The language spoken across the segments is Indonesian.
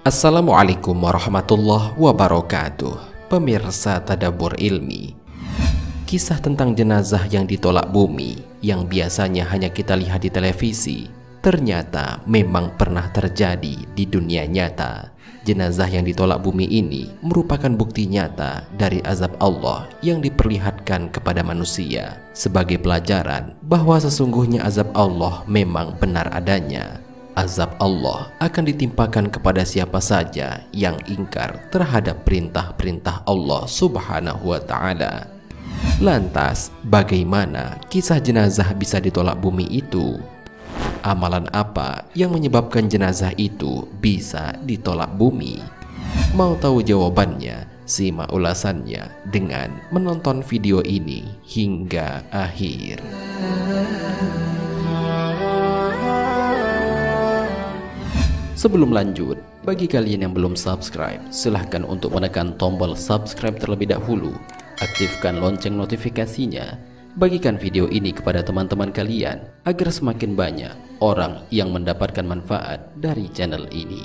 Assalamualaikum warahmatullahi wabarakatuh. Pemirsa Tadabbur Ilmi, kisah tentang jenazah yang ditolak bumi yang biasanya hanya kita lihat di televisi ternyata memang pernah terjadi di dunia nyata. Jenazah yang ditolak bumi ini merupakan bukti nyata dari azab Allah yang diperlihatkan kepada manusia sebagai pelajaran bahwa sesungguhnya azab Allah memang benar adanya. Azab Allah akan ditimpakan kepada siapa saja yang ingkar terhadap perintah-perintah Allah Subhanahu wa Ta'ala. Lantas, bagaimana kisah jenazah bisa ditolak bumi itu? Amalan apa yang menyebabkan jenazah itu bisa ditolak bumi? Mau tahu jawabannya? Simak ulasannya dengan menonton video ini hingga akhir. Sebelum lanjut, bagi kalian yang belum subscribe, silahkan untuk menekan tombol subscribe terlebih dahulu. Aktifkan lonceng notifikasinya. Bagikan video ini kepada teman-teman kalian agar semakin banyak orang yang mendapatkan manfaat dari channel ini.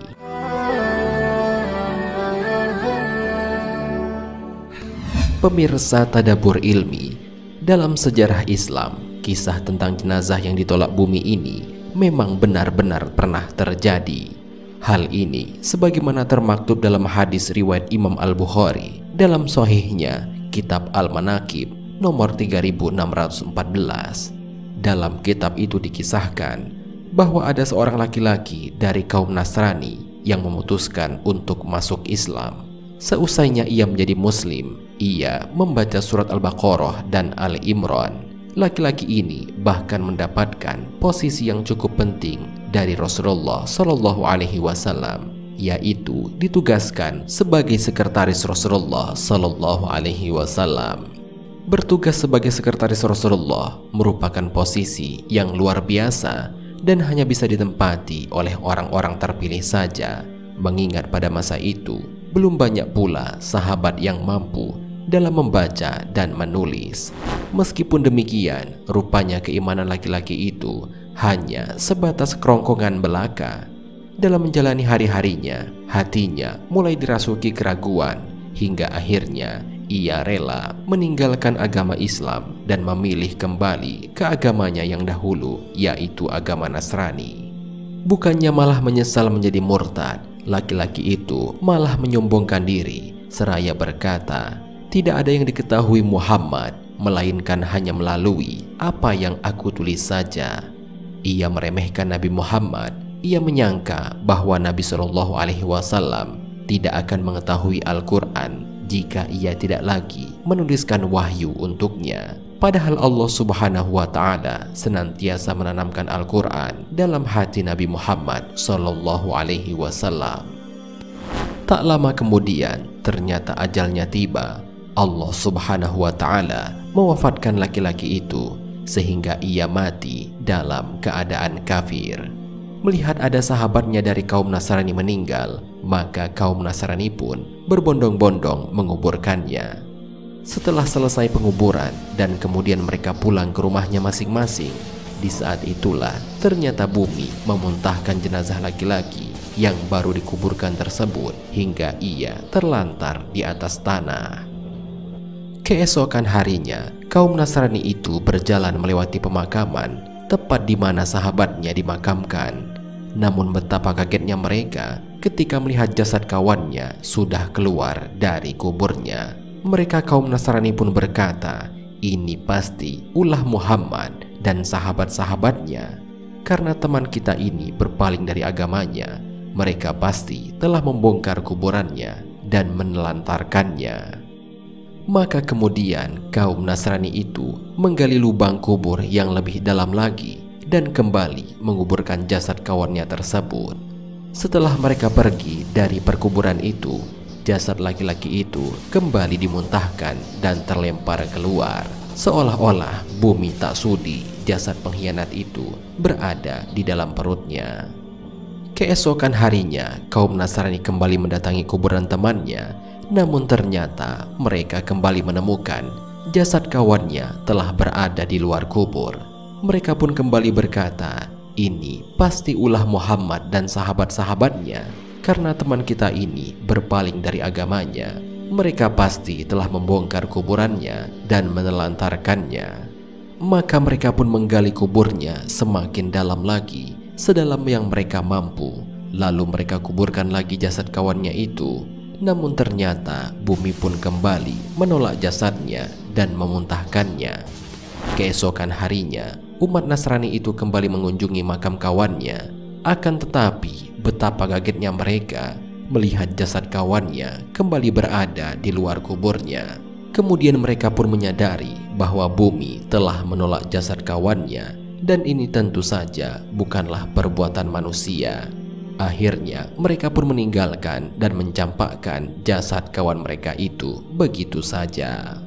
Pemirsa Tadabbur Ilmi, dalam sejarah Islam, kisah tentang jenazah yang ditolak bumi ini memang benar-benar pernah terjadi. Hal ini sebagaimana termaktub dalam hadis riwayat Imam Al-Bukhari dalam Sahihnya Kitab Al-Manaqib nomor 3614. Dalam kitab itu dikisahkan bahwa ada seorang laki-laki dari kaum Nasrani yang memutuskan untuk masuk Islam. Seusainya ia menjadi muslim, ia membaca surat Al-Baqarah dan Al-Imran. Laki-laki ini bahkan mendapatkan posisi yang cukup penting dari Rasulullah Shallallahu Alaihi Wasallam, yaitu ditugaskan sebagai sekretaris Rasulullah Shallallahu Alaihi Wasallam. Bertugas sebagai sekretaris Rasulullah merupakan posisi yang luar biasa dan hanya bisa ditempati oleh orang-orang terpilih saja, mengingat pada masa itu belum banyak pula sahabat yang mampu dalam membaca dan menulis. Meskipun demikian, rupanya keimanan laki-laki itu hanya sebatas kerongkongan belaka. Dalam menjalani hari-harinya, hatinya mulai dirasuki keraguan hingga akhirnya ia rela meninggalkan agama Islam dan memilih kembali ke agamanya yang dahulu, yaitu agama Nasrani. Bukannya malah menyesal menjadi murtad, laki-laki itu malah menyombongkan diri seraya berkata, "Tidak ada yang diketahui Muhammad melainkan hanya melalui apa yang aku tulis saja." Ia meremehkan Nabi Muhammad. Ia menyangka bahwa Nabi Shallallahu Alaihi Wasallam tidak akan mengetahui Al-Quran jika ia tidak lagi menuliskan wahyu untuknya. Padahal Allah Subhanahu wa Ta'ala senantiasa menanamkan Al-Quran dalam hati Nabi Muhammad Sallallahu Alaihi Wasallam. Tak lama kemudian ternyata ajalnya tiba. Allah Subhanahu wa Ta'ala mewafatkan laki-laki itu sehingga ia mati dalam keadaan kafir. Melihat ada sahabatnya dari kaum Nasrani meninggal, maka kaum Nasrani pun berbondong-bondong menguburkannya. Setelah selesai penguburan dan kemudian mereka pulang ke rumahnya masing-masing, di saat itulah ternyata bumi memuntahkan jenazah laki-laki yang baru dikuburkan tersebut hingga ia terlantar di atas tanah. Keesokan harinya, kaum Nasrani itu berjalan melewati pemakaman tepat di mana sahabatnya dimakamkan. Namun betapa kagetnya mereka ketika melihat jasad kawannya sudah keluar dari kuburnya. Mereka kaum Nasrani pun berkata, "Ini pasti ulah Muhammad dan sahabat-sahabatnya. Karena teman kita ini berpaling dari agamanya, mereka pasti telah membongkar kuburannya dan menelantarkannya." Maka kemudian kaum Nasrani itu menggali lubang kubur yang lebih dalam lagi dan kembali menguburkan jasad kawannya tersebut. Setelah mereka pergi dari perkuburan itu, jasad laki-laki itu kembali dimuntahkan dan terlempar keluar. Seolah-olah bumi tak sudi jasad pengkhianat itu berada di dalam perutnya. Keesokan harinya, kaum Nasrani kembali mendatangi kuburan temannya. Namun ternyata mereka kembali menemukan jasad kawannya telah berada di luar kubur. Mereka pun kembali berkata, ini pasti ulah Muhammad dan sahabat-sahabatnya, karena teman kita ini berpaling dari agamanya. Mereka pasti telah membongkar kuburannya dan menelantarkannya. Maka mereka pun menggali kuburnya semakin dalam lagi, sedalam yang mereka mampu. Lalu mereka kuburkan lagi jasad kawannya itu. Namun ternyata bumi pun kembali menolak jasadnya dan memuntahkannya. Keesokan harinya, umat Nasrani itu kembali mengunjungi makam kawannya. Akan tetapi betapa kagetnya mereka melihat jasad kawannya kembali berada di luar kuburnya. Kemudian mereka pun menyadari bahwa bumi telah menolak jasad kawannya, dan ini tentu saja bukanlah perbuatan manusia. Akhirnya mereka pun meninggalkan dan mencampakkan jasad kawan mereka itu begitu saja.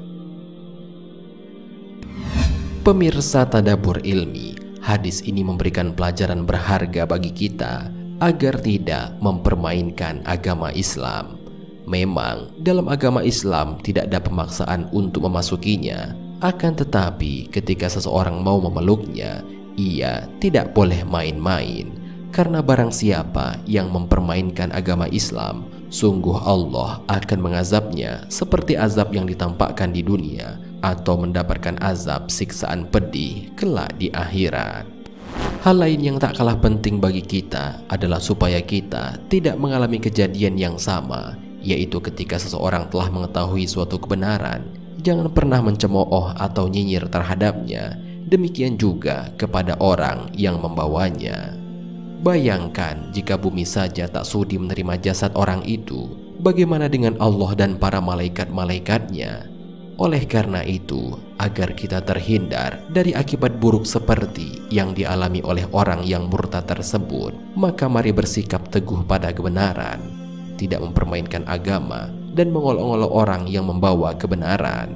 Pemirsa Tadabbur Ilmi, hadis ini memberikan pelajaran berharga bagi kita agar tidak mempermainkan agama Islam. Memang dalam agama Islam tidak ada pemaksaan untuk memasukinya, akan tetapi ketika seseorang mau memeluknya, ia tidak boleh main-main. Karena barang siapa yang mempermainkan agama Islam, sungguh Allah akan mengazabnya seperti azab yang ditampakkan di dunia, atau mendapatkan azab siksaan pedih kelak di akhirat. Hal lain yang tak kalah penting bagi kita adalah supaya kita tidak mengalami kejadian yang sama, yaitu ketika seseorang telah mengetahui suatu kebenaran, jangan pernah mencemooh atau nyinyir terhadapnya. Demikian juga kepada orang yang membawanya. Bayangkan jika bumi saja tak sudi menerima jasad orang itu, bagaimana dengan Allah dan para malaikat-malaikatnya? Oleh karena itu, agar kita terhindar dari akibat buruk seperti yang dialami oleh orang yang murtad tersebut, maka mari bersikap teguh pada kebenaran, tidak mempermainkan agama dan mengolok-olok orang yang membawa kebenaran.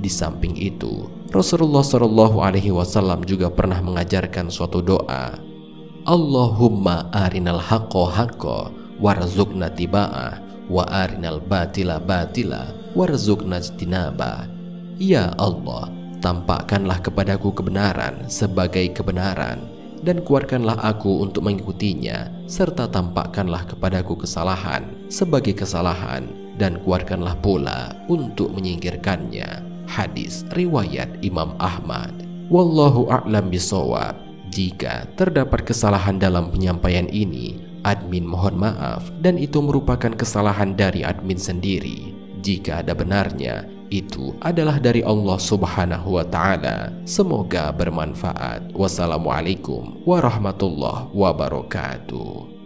Di samping itu, Rasulullah SAW juga pernah mengajarkan suatu doa, Allahumma arinal haqqo haqqo warzuqna tiba'ah wa arinal batila batila warzuqna ijtinaba. Ya Allah, tampakkanlah kepadaku kebenaran sebagai kebenaran, dan kuatkanlah aku untuk mengikutinya, serta tampakkanlah kepadaku kesalahan sebagai kesalahan, dan kuatkanlah pula untuk menyingkirkannya. Hadis riwayat Imam Ahmad. Wallahu a'lam bishawab. Jika terdapat kesalahan dalam penyampaian ini, admin mohon maaf, dan itu merupakan kesalahan dari admin sendiri. Jika ada benarnya, itu adalah dari Allah Subhanahu wa Ta'ala. Semoga bermanfaat. Wassalamualaikum warahmatullahi wabarakatuh.